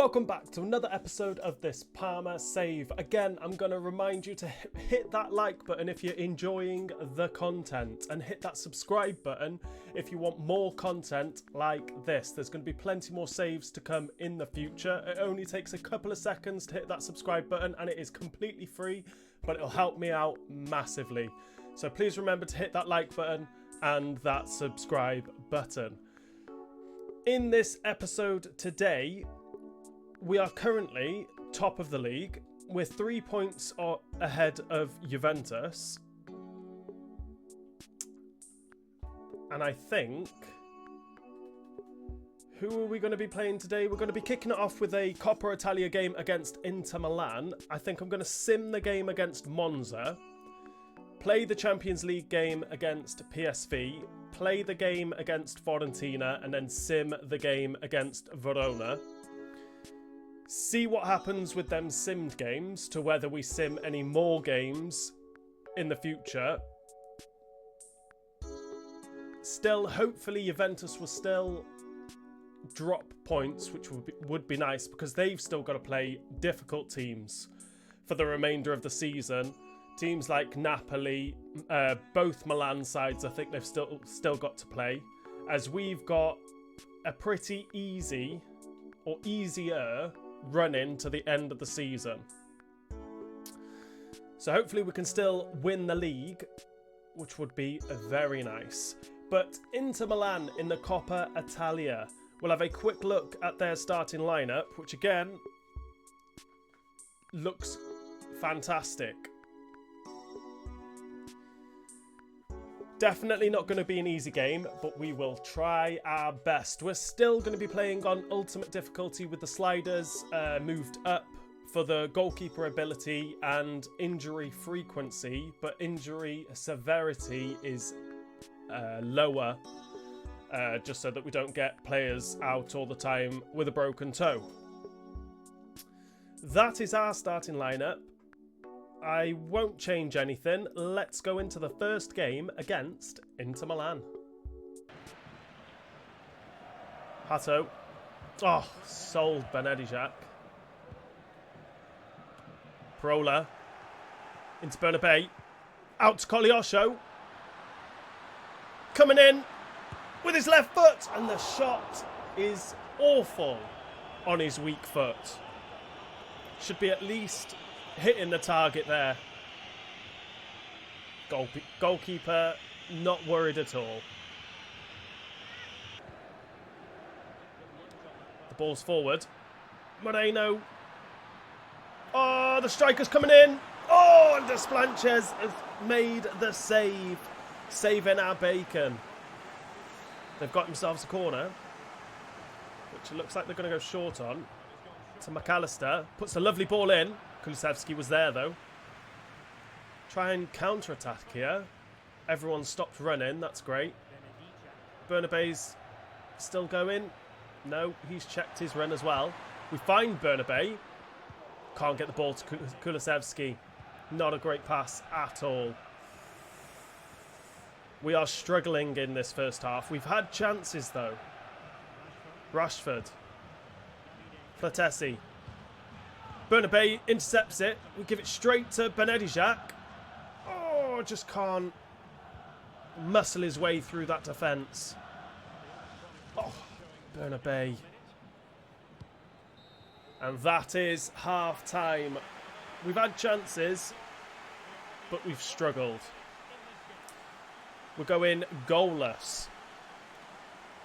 Welcome back to another episode of this Parma save. Again, I'm going to remind you to hit that like button if you're enjoying the content, and hit that subscribe button if you want more content like this. There's going to be plenty more saves to come in the future. It only takes a couple of seconds to hit that subscribe button, and it is completely free, but it'll help me out massively. So please remember to hit that like button and that subscribe button. In this episode today, we are currently top of the league with 3 points ahead of Juventus. And I think... who are we going to be playing today? We're going to be kicking it off with a Coppa Italia game against Inter Milan. I think I'm going to sim the game against Monza. Play the Champions League game against PSV. Play the game against Fiorentina. And then sim the game against Verona. See what happens with them simmed games to whether we sim any more games in the future. Still, hopefully Juventus will still drop points, which would be nice because they've still got to play difficult teams for the remainder of the season. Teams like Napoli, both Milan sides, I think they've still got to play, as we've got a pretty easy or easier run in to the end of the season. So hopefully we can still win the league, which would be very nice. But Inter Milan in the Coppa Italia. We'll have a quick look at their starting lineup, which again looks fantastic. Definitely not going to be an easy game, but we will try our best. We're still going to be playing on ultimate difficulty with the sliders moved up for the goalkeeper ability and injury frequency, but injury severity is lower, just so that we don't get players out all the time with a broken toe. That is our starting lineup. I won't change anything. Let's go into the first game against Inter Milan. Hato. Oh, sold Benedijac. Parola. Into Bernabé. Out to Kogliosho. Coming in with his left foot. And the shot is awful on his weak foot. Should be at least hitting the target there. Goalkeeper not worried at all. The ball's forward. Moreno. Oh, the striker's coming in. Oh, and Desplanches has made the save. Saving our bacon. They've got themselves a corner, which it looks like they're going to go short on. To McAllister. Puts a lovely ball in. Kulusevski was there though. Try and counter-attack here. Everyone stopped running. That's great. Bernabé's still going. No, he's checked his run as well. We find Bernabé. Can't get the ball to Kulusevski. Not a great pass at all. We are struggling in this first half. We've had chances though. Rashford. Platesi. Bernabé intercepts it. We give it straight to Benedijac. Oh, just can't muscle his way through that defence. Oh, Bernabé. And that is half-time. We've had chances, but we've struggled. We're going goalless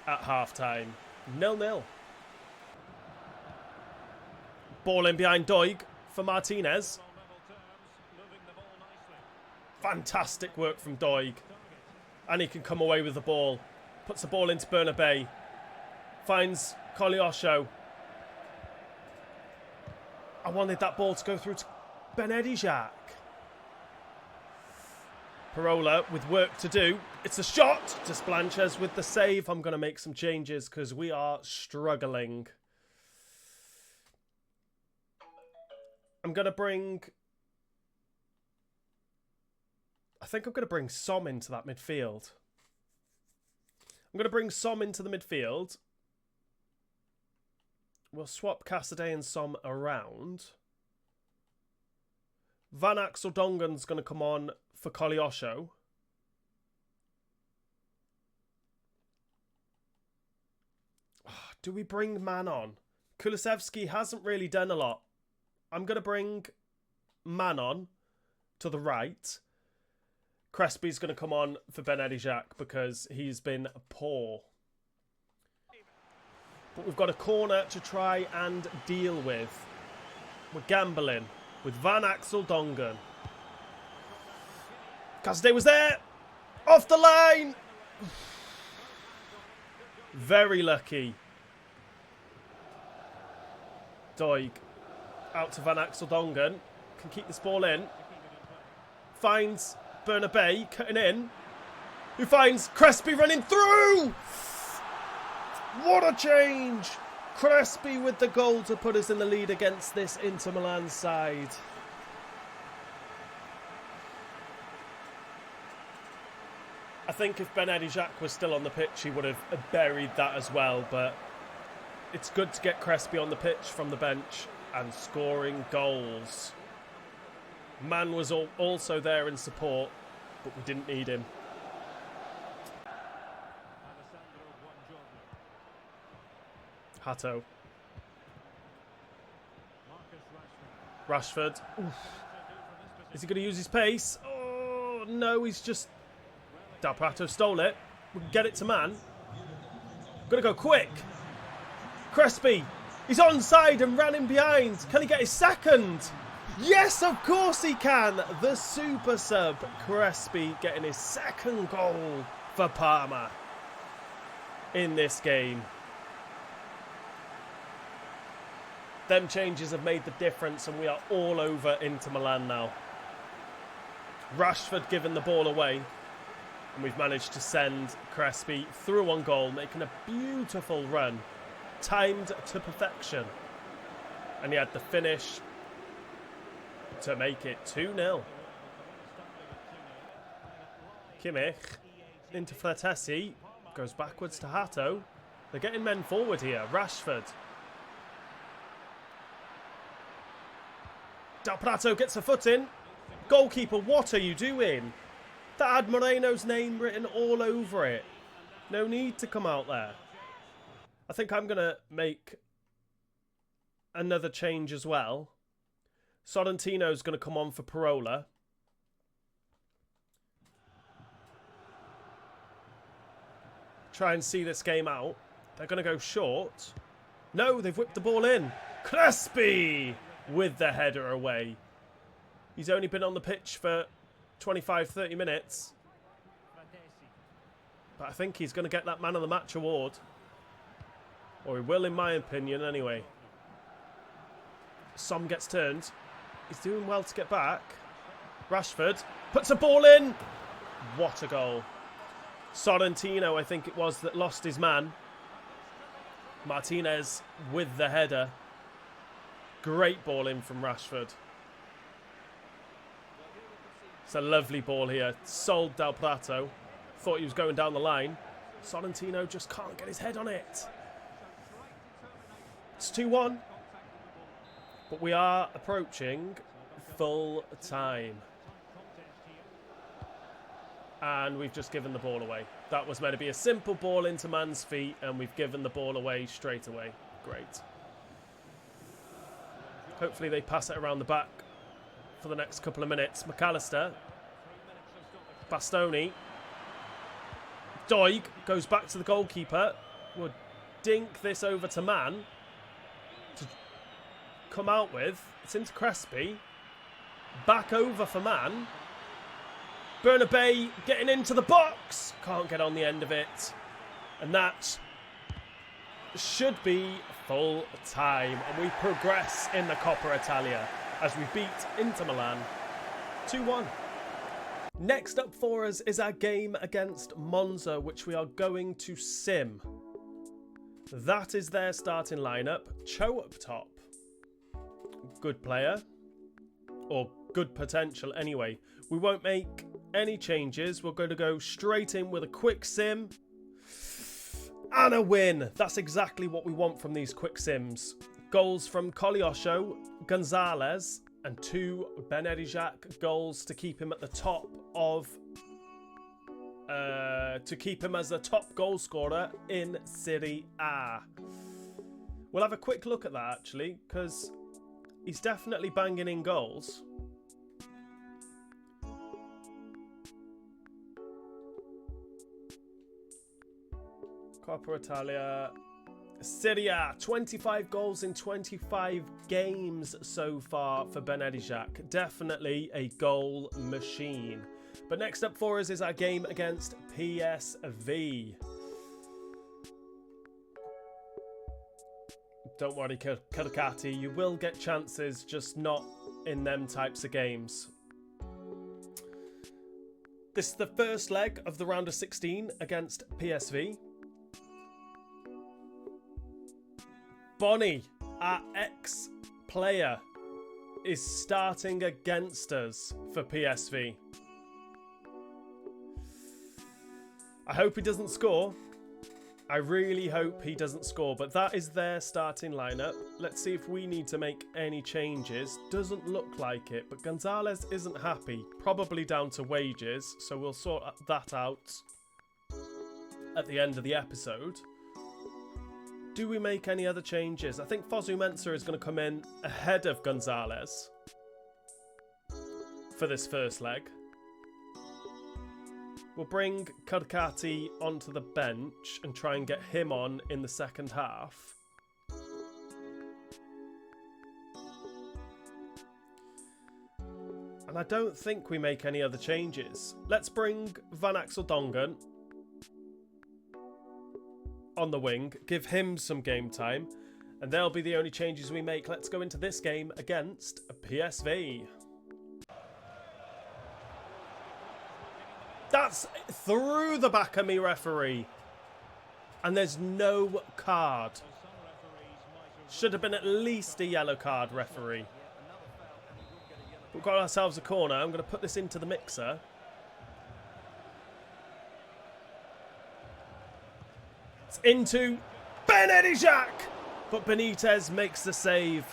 at half-time. 0-0. Ball in behind Doig for Martinez. Fantastic work from Doig. And he can come away with the ball. Puts the ball into Bernabé. Finds Kogliosho. I wanted that ball to go through to Benedijac. Parola with work to do. It's a shot. Desplanches with the save. I'm going to make some changes because we are struggling. I'm going to bring... I think I'm going to bring Som into that midfield. I'm going to bring Som into the midfield We'll swap Cassidy and Som around. Van Axel Dongen's going to come on for Koleosho. Do we bring Man on? Kulusevski hasn't really done a lot. I'm going to bring Man on to the right. Crespi's going to come on for Benedi Jacques because he's been poor. But we've got a corner to try and deal with. We're gambling with Van Axel Dongen. Cassidy was there. Off the line. Very lucky. Doig out to Van Axel Dongen. Can keep this ball in. Finds Bernabei cutting in. Who finds Crespi running through. What a change. Crespi with the goal to put us in the lead against this Inter Milan side. I think if Benedi Jacques was still on the pitch, he would have buried that as well. But it's good to get Crespi on the pitch from the bench and scoring goals. Man was also there in support, but we didn't need him. Hato. Rashford. Oof. Is he going to use his pace? Oh, no, he's just... Del Prato stole it. We can get it to Man. Got to go quick. Crespi. He's onside and ran in behind. Can he get his second? Yes, of course he can. The super sub, Crespi, getting his second goal for Parma in this game. Them changes have made the difference and we are all over Inter Milan now. Rashford giving the ball away. And we've managed to send Crespi through on goal, making a beautiful run. Timed to perfection. And he had the finish to make it 2-0. Kimmich into Flatesi. Goes backwards to Hato. They're getting men forward here. Rashford. Del Prato gets a foot in. Goalkeeper, what are you doing? That had Moreno's name written all over it. No need to come out there. I think I'm going to make another change as well. Sorrentino's going to come on for Parola. Try and see this game out. They're going to go short. No, they've whipped the ball in. Crespi with the header away. He's only been on the pitch for 25-30 minutes. But I think he's going to get that Man of the Match award. Or he will, in my opinion, anyway. Som gets turned. He's doing well to get back. Rashford puts a ball in. What a goal. Sorrentino, I think it was, that lost his man. Martinez with the header. Great ball in from Rashford. It's a lovely ball here. Sold Del Prato. Thought he was going down the line. Sorrentino just can't get his head on it. It's 2-1. But we are approaching full time. And we've just given the ball away. That was meant to be a simple ball into Man's feet, and we've given the ball away straight away. Great. Hopefully they pass it around the back for the next couple of minutes. McAllister. Bastoni. Doig goes back to the goalkeeper. We'll dink this over to Man to come out with. It's into Crespi. Back over for Man. Bernabei getting into the box. Can't get on the end of it. And that should be full time. And we progress in the Coppa Italia as we beat Inter Milan 2-1. Next up for us is our game against Monza, which we are going to sim. That is their starting lineup. Cho up top. Good player. Or good potential anyway. We won't make any changes. We're going to go straight in with a quick sim. And a win. That's exactly what we want from these quick sims. Goals from Kolyosho, Gonzalez, and 2 Benedijac goals to keep him at the top of... to keep him as the top goal scorer in Serie A. We'll have a quick look at that, actually, because he's definitely banging in goals. Coppa Italia, Serie A, 25 goals in 25 games so far for Benedijac. Definitely a goal machine. But next up for us is our game against PSV. Don't worry, Kirkati, you will get chances, just not in them types of games. This is the first leg of the round of 16 against PSV. Bonnie, our ex-player, is starting against us for PSV. I hope he doesn't score. I really hope he doesn't score, but that is their starting lineup. Let's see if we need to make any changes. Doesn't look like it, but Gonzalez isn't happy. Probably down to wages, so we'll sort that out at the end of the episode. Do we make any other changes? I think Fosu Mensah is going to come in ahead of Gonzalez for this first leg. We'll bring Kirkati onto the bench and try and get him on in the second half. And I don't think we make any other changes. Let's bring Van Axel Dongen on the wing, give him some game time, and they'll be the only changes we make. Let's go into this game against PSV. That's through the back of me, referee. And there's no card. Should have been at least a yellow card, referee. We've got ourselves a corner. I'm going to put this into the mixer. It's into Benedijac! But Benitez makes the save.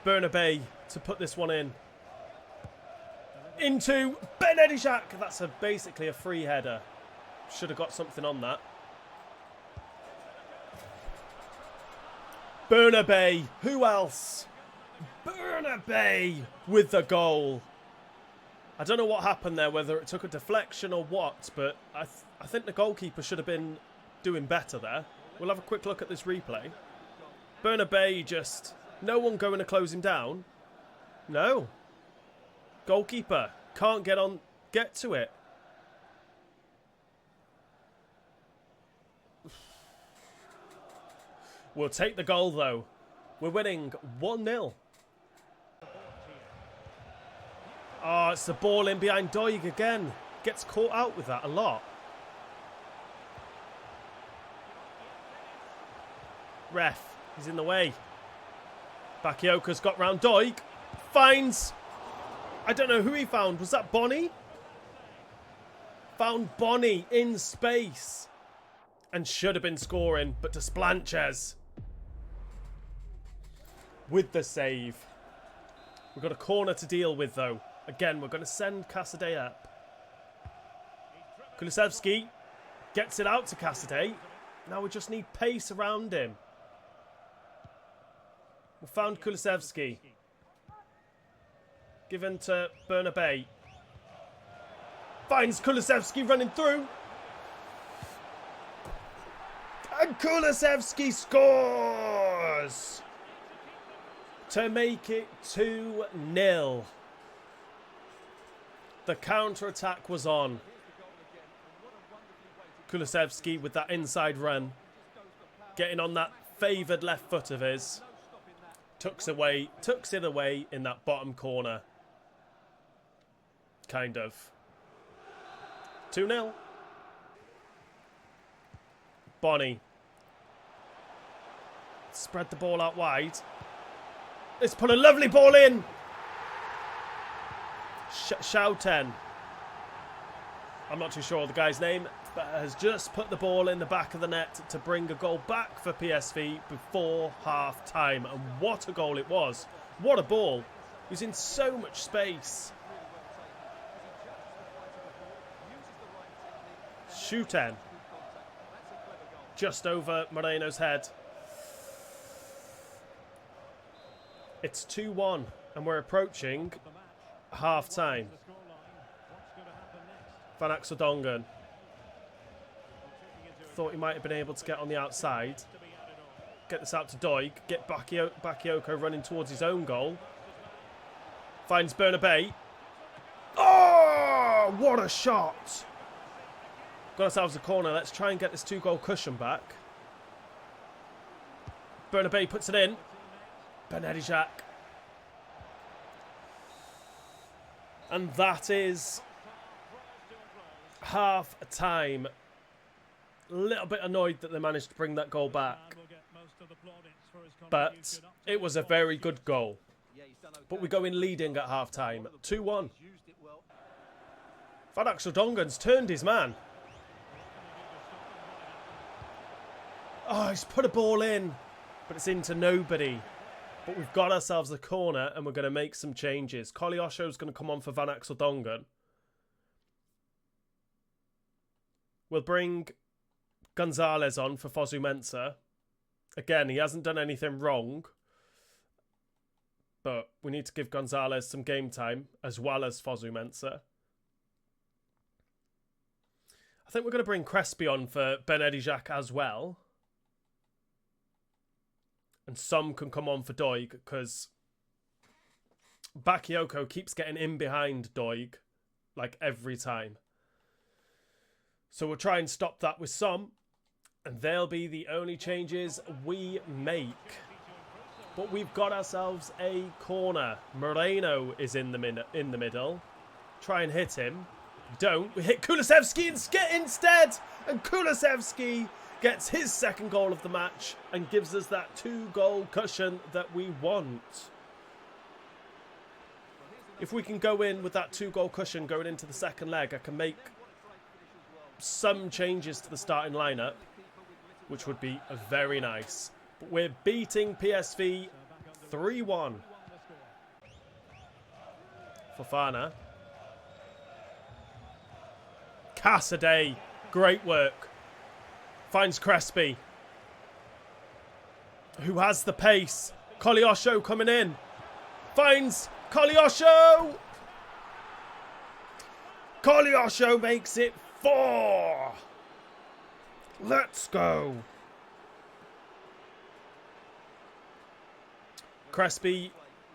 Bernabé to put this one in. Into Benedijac. That's basically a free header. Should have got something on that. Bernabé. Who else? Bernabé with the goal. I don't know what happened there, whether it took a deflection or what, but I think the goalkeeper should have been doing better there. We'll have a quick look at this replay. Bernabé just... No one going to close him down. No. Goalkeeper can't get to it. We'll take the goal though. We're winning 1-0. Oh, it's the ball in behind Doig again. Gets caught out with that a lot. Ref, he's in the way. Bakioka's got round Doig. Finds... I don't know who he found. Was that Bonnie? Found Bonnie in space. And should have been scoring, but Desplanches with the save. We've got a corner to deal with, though. Again, we're going to send Casadei up. Kulusevski gets it out to Casadei. Now we just need pace around him. We found Kulusevski. Given to Bernabé. Finds Kulusevski running through. And Kulusevski scores! To make it 2-0. The counter-attack was on. Kulusevski with that inside run. Getting on that favoured left foot of his. Tucks it away in that bottom corner. Kind of. 2-0. Bonnie. Spread the ball out wide. Let's put a lovely ball in. Schouten. I'm not too sure of the guy's name. has just put the ball in the back of the net to bring a goal back for PSV before half-time. And what a goal it was. What a ball. He was in so much space. Shooten. Just over Moreno's head. It's 2-1 and we're approaching half-time. Van Axel Dongen. Thought he might have been able to get on the outside. Get this out to Doig. Get Bakayoko running towards his own goal. Finds Bernabei. Oh, what a shot. Got ourselves a corner. Let's try and get this 2-goal cushion back. Bernabei puts it in. Benedijak. And that is half time. A little bit annoyed that they managed to bring that goal back. But it was a very good goal. But we go in leading at half time. 2-1. Van Axel Dongen's turned his man. Oh, he's put a ball in. But it's into nobody. But we've got ourselves a corner and we're going to make some changes. Koleosho's going to come on for Van Axel Dongen. We'll bring Gonzalez on for Fosu Mensah. Again, he hasn't done anything wrong. But we need to give Gonzalez some game time as well as Fosu Mensah. I think we're going to bring Crespi on for Benedijak as well. And some can come on for Doig because Bakayoko keeps getting in behind Doig like every time. So we'll try and stop that with some. And they'll be the only changes we make. But we've got ourselves a corner. Moreno is in the middle. Try and hit him. Don't. We hit Kulusevski instead. And Kulusevski gets his second goal of the match and gives us that 2-goal cushion that we want. If we can go in with that 2-goal cushion going into the second leg, I can make some changes to the starting lineup, which would be very nice. But we're beating PSV 3-1. Fofana. Cassidy. Great work. Finds Crespi. Who has the pace. Koleosho coming in. Finds Koleosho. Koleosho makes it 4. Let's go. Crespi,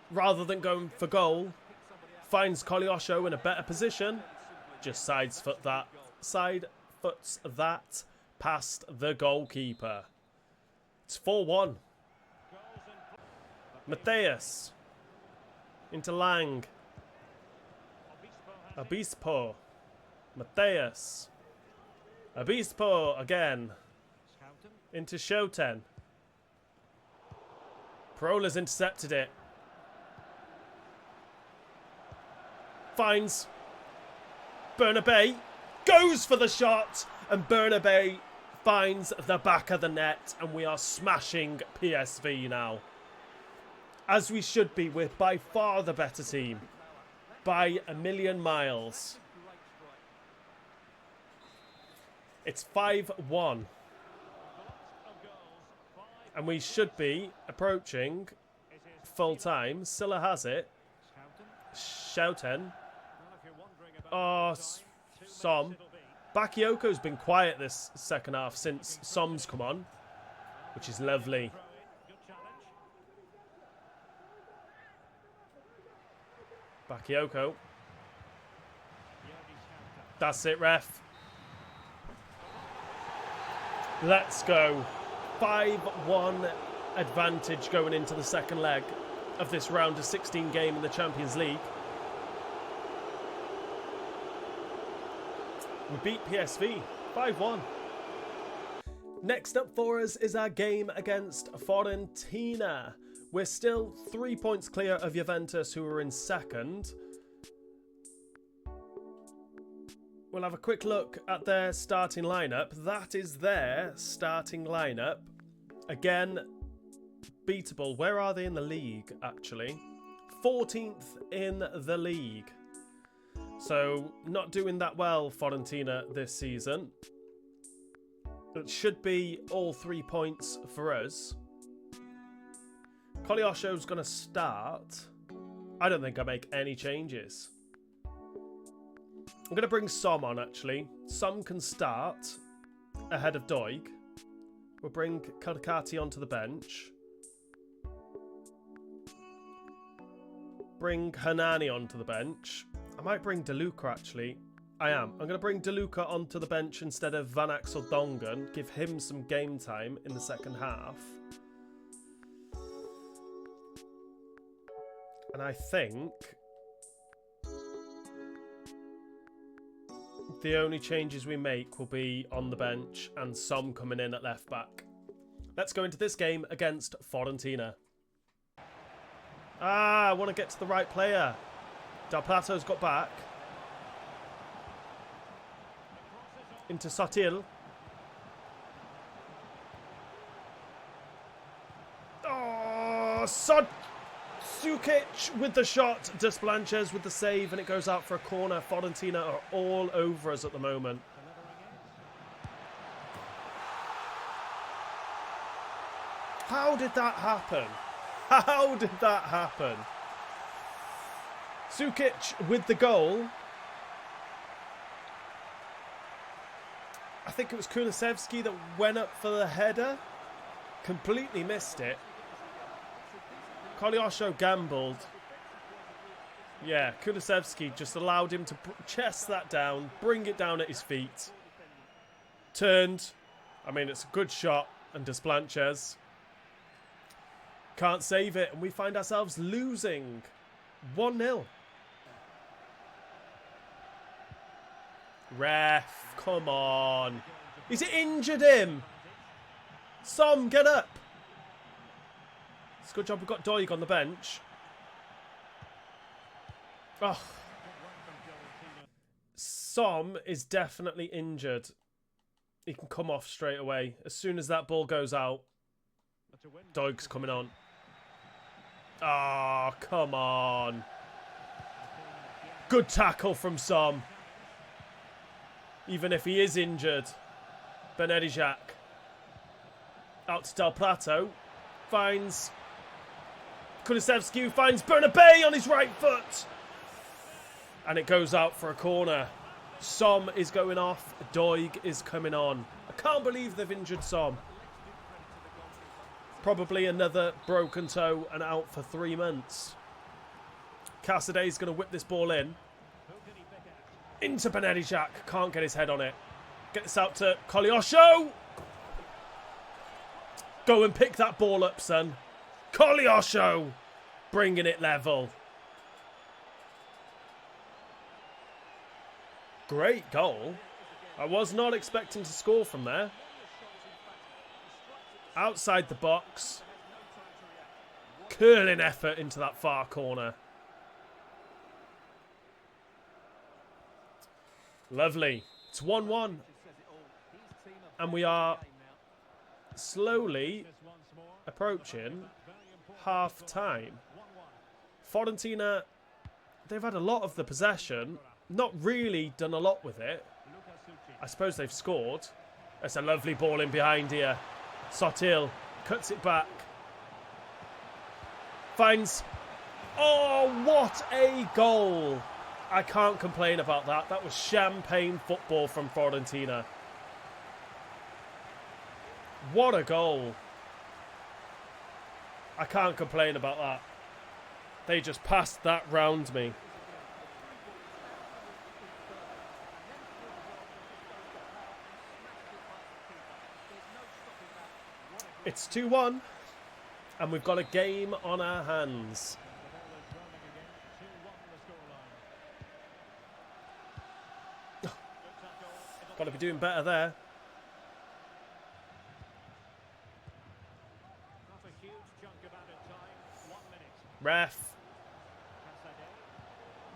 rather than going for goal, finds Koleosho in a better position. Just side foots that past the goalkeeper. It's 4-1. Mateus. Into Lang. Obispo. Mateus. Obispo again. Into Shouten. Prola's intercepted it. Finds Bernabei. Goes for the shot. And Bernabei finds the back of the net. And we are smashing PSV now. As we should be. We're by far the better team. By a million miles. It's 5-1. And we should be approaching full time. Silla has it. Shouten. Oh, Som. Bakayoko's been quiet this second half since Som's come on, which is lovely. Bakayoko. That's it, ref. Let's go. 5-1 advantage going into the second leg of this round of 16 game in the Champions League. We beat PSV 5-1. Next up for us is our game against Fiorentina. We're still 3 points clear of Juventus, who are in second. We'll have a quick look at their starting lineup. That is their starting lineup. Again, beatable. Where are they in the league, actually? 14th in the league. So, not doing that well, Fiorentina, this season. It should be all 3 points for us. Kolyosho's going to start. I don't think I make any changes. I'm going to bring Som on, actually. Som can start ahead of Doig. We'll bring Kalkati onto the bench. Bring Hernani onto the bench. I might bring De Luca, actually. I am. I'm going to bring De Luca onto the bench instead of Van Axel Dongen. Give him some game time in the second half. And I think the only changes we make will be on the bench and some coming in at left back. Let's go into this game against Fiorentina. I want to get to the right player. Del Plato's got back. Into Sotil. Oh, Sukic with the shot. Desplanches with the save, and it goes out for a corner. Fiorentina are all over us at the moment. How did that happen? How did that happen? Sukic with the goal. I think it was Kulusevski that went up for the header. Completely missed it. Kolyosho gambled. Yeah, Kulusevski just allowed him to chest that down, bring it down at his feet. Turned. I mean, it's a good shot. And Desplanches can't save it. And we find ourselves losing 1-0. Ref, come on. He's injured him. Som, get up. It's a good job we've got Doig on the bench. Oh. Som is definitely injured. He can come off straight away. As soon as that ball goes out, Doig's coming on. Oh, come on. Good tackle from Som. Even if he is injured. Benedijak. Out to Del Plato. Finds Kulusevski, who finds Bernabei on his right foot. And it goes out for a corner. Som is going off. Doig is coming on. I can't believe they've injured Som. Probably another broken toe and out for 3 months. Casadei's going to whip this ball in. Into Benedijak. Can't get his head on it. Get this out to Kolyosho. Go and pick that ball up, son. Kolyosho. Bringing it level. Great goal. I was not expecting to score from there. Outside the box. Curling effort into that far corner. Lovely. It's 1-1. And we are slowly approaching half time. Fiorentina, they've had a lot of the possession. Not really done a lot with it. I suppose they've scored. It's a lovely ball in behind here. Sotil cuts it back. Finds... Oh, what a goal! I can't complain about that. That was champagne football from Fiorentina. What a goal. I can't complain about that. They just passed that round me. It's 2-1, and we've got a game on our hands. Got to be doing better there. Ref.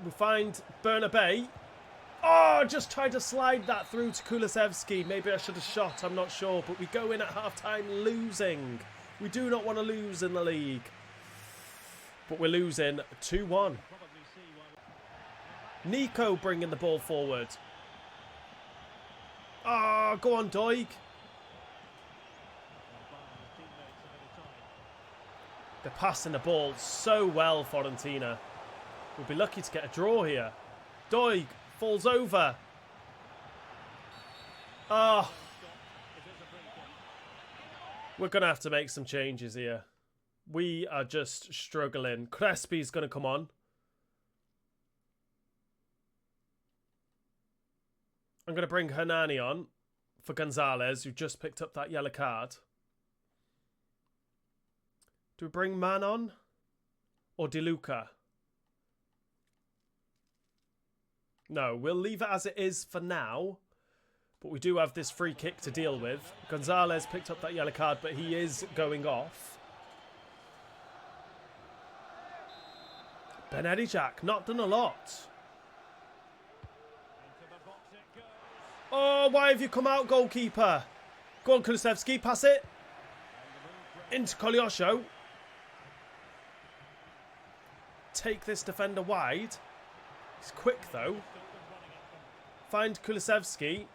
We find Bernabei. Oh, just tried to slide that through to Kulusevski. Maybe I should have shot, I'm not sure. But we go in at half-time losing. We do not want to lose in the league. But we're losing 2-1. Nico bringing the ball forward. Oh, go on, Doig. They're passing the ball so well, Fiorentina. We'll be lucky to get a draw here. Doig falls over. Oh. We're going to have to make some changes here. We are just struggling. Crespi's going to come on. I'm going to bring Hernani on for Gonzalez, who just picked up that yellow card. Do we bring Man on? Or De Luca? No, we'll leave it as it is for now. But we do have this free kick to deal with. Gonzalez picked up that yellow card, but he is going off. Benedijak, not done a lot. Oh, why have you come out, goalkeeper? Go on, Kulusevski, pass it. Into Kolyosho. Take this defender wide. He's quick, though. Find Kulusevski.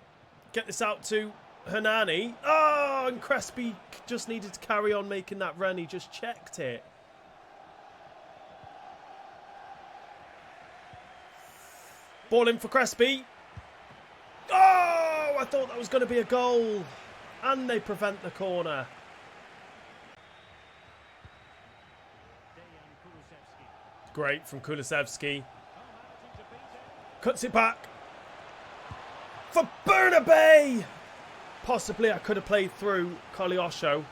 Get this out to Hernani. Oh, and Crespi just needed to carry on making that run. He just checked it. Ball in for Crespi. Oh, I thought that was going to be a goal. And they prevent the corner. Great from Kulusevski. Cuts it back. For Bernabei! Possibly I could have played through Kolyosho.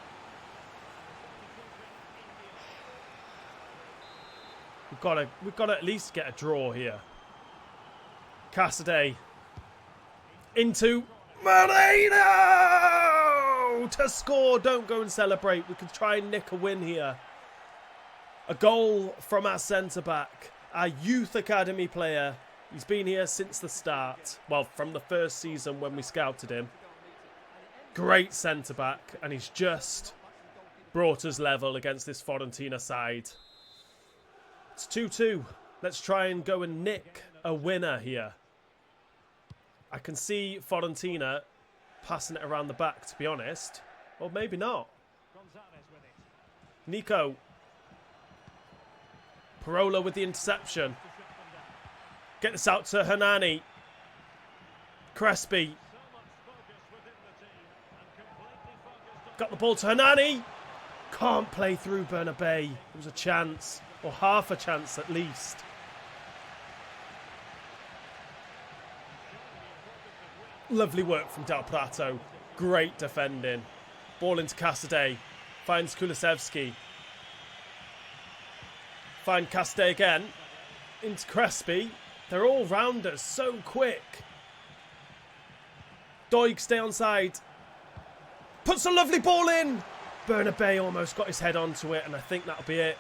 We've got to at least get a draw here. Cassidy. Into Moreno! To score. Don't go and celebrate. We can try and nick a win here. A goal from our centre-back. Our youth academy player. He's been here since the start. Well, from the first season when we scouted him. Great centre-back. And he's just brought us level against this Fiorentina side. It's 2-2. Let's try and go and nick a winner here. I can see Fiorentina passing it around the back, to be honest. Or maybe not. Nico. Parola with the interception. Get this out to Hernani. Crespi. Got the ball to Hernani. Can't play through Bernabei. There was a chance. Or half a chance at least. Lovely work from Del Prato. Great defending. Ball into Cassidy. Finds Kulusevski. Find Cassidy again. Into Crespi. They're all rounders. So quick. Doig stay on side. Puts a lovely ball in. Bernabei almost got his head onto it. And I think that'll be it.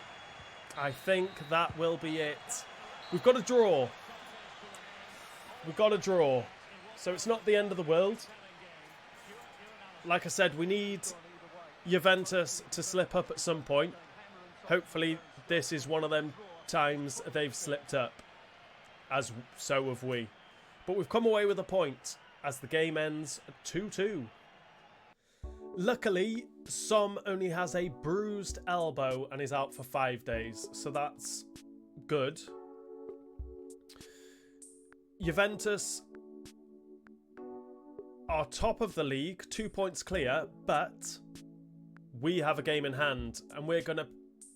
I think that will be it. We've got a draw. We've got a draw. So it's not the end of the world. Like I said, we need Juventus to slip up at some point. Hopefully this is one of them times they've slipped up. As so have we. But we've come away with a point as the game ends 2-2. Luckily, Som only has a bruised elbow and is out for 5 days. So that's good. Juventus are top of the league, 2 points clear, but we have a game in hand and we're going to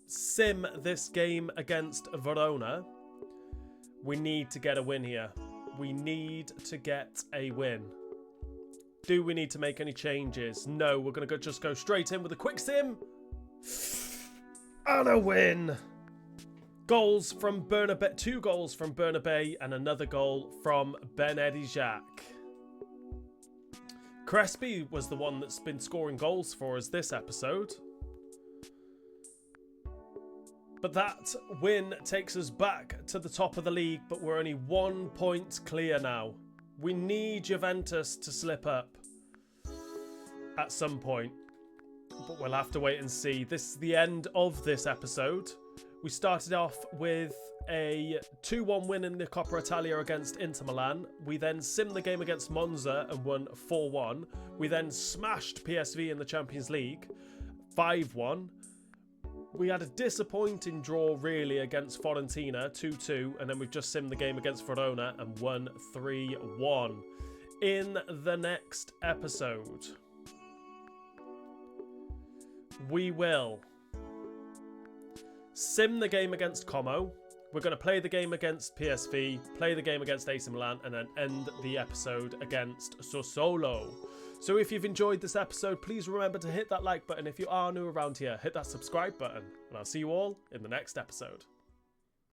sim this game against Verona. We need to get a win here. We need to get a win. Do we need to make any changes? No, we're going to just go straight in with a quick sim. And a win. Goals from Bernabei, 2 goals from Bernabei and another goal from Benedijak. Crespi was the one that's been scoring goals for us this episode. But that win takes us back to the top of the league, but we're only 1 point clear now. We need Juventus to slip up at some point. But we'll have to wait and see. This is the end of this episode. We started off with a 2-1 win in the Coppa Italia against Inter Milan. We then simmed the game against Monza and won 4-1. We then smashed PSV in the Champions League 5-1. We had a disappointing draw, really, against Fiorentina, 2-2, and then we've just simmed the game against Verona and won 3-1. In the next episode, we will sim the game against Como. We're going to play the game against PSV, play the game against AC Milan, and then end the episode against Sassuolo. So if you've enjoyed this episode, please remember to hit that like button. If you are new around here, hit that subscribe button. And I'll see you all in the next episode.